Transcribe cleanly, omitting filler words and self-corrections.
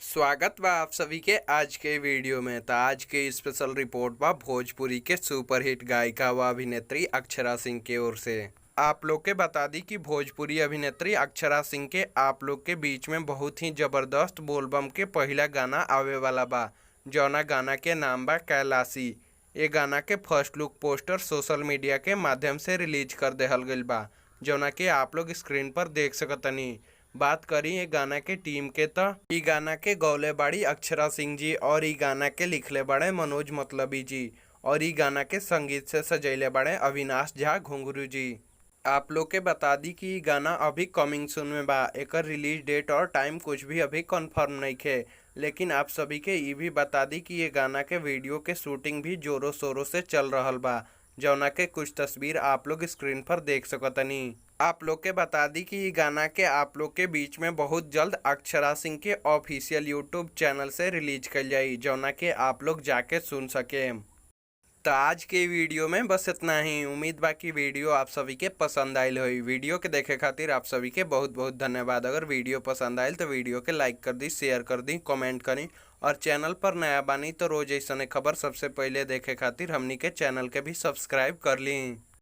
स्वागत बा आप सभी के आज के वीडियो में। तो आज के स्पेशल रिपोर्ट बा भोजपुरी के सुपरहिट गायिका व अभिनेत्री अक्षरा सिंह के ओर से। आप लोग के बता दी कि भोजपुरी अभिनेत्री अक्षरा सिंह के आप लोग के बीच में बहुत ही जबरदस्त बोलबम के पहला गाना आवे वाला बा, जौना गाना के नाम बा कैलाशी। ये गाना के first look poster social media के माध्यम से रिलीज कर देहल गइल बा, जौना के आप लोग स्क्रीन पर देख सकतनी। बात करी ये गाना के टीम के तो ई गाना के गौले बाड़ी अक्षरा सिंह जी और ई गाना के लिखले बड़े मनोज मतलबी जी और ई गाना के संगीत से सजैले बड़े अविनाश झा घुंघरू जी। आप लोग के बता दी कि ई गाना अभी कमिंग सून में बा, एकर रिलीज डेट और टाइम कुछ भी अभी कंफर्म नहीं है, लेकिन आप सभी के ई भी बता दी कि ये गाना के वीडियो के शूटिंग भी जोरों शोरों से चल रहल बा, जौना के कुछ तस्वीर आप लोग स्क्रीन पर देख सकतनी। आप लोग के बता दी कि ये गाना के आप लोग के बीच में बहुत जल्द अक्षरा सिंह के ऑफिशियल यूट्यूब चैनल से रिलीज कल जाई, जौना के आप लोग जाके सुन सके। तो आज के वीडियो में बस इतना ही। उम्मीद बा कि वीडियो आप सभी के पसंद आयल होई। वीडियो के देखे खातिर आप सभी के बहुत बहुत धन्यवाद। अगर वीडियो पसंद आयल तो वीडियो के लाइक कर दी, शेयर कर दी, कमेंट करी और चैनल पर नया बानी तो रोज ऐसा खबर सबसे पहले देखे खातिर हमनी के चैनल के भी सब्सक्राइब कर ली।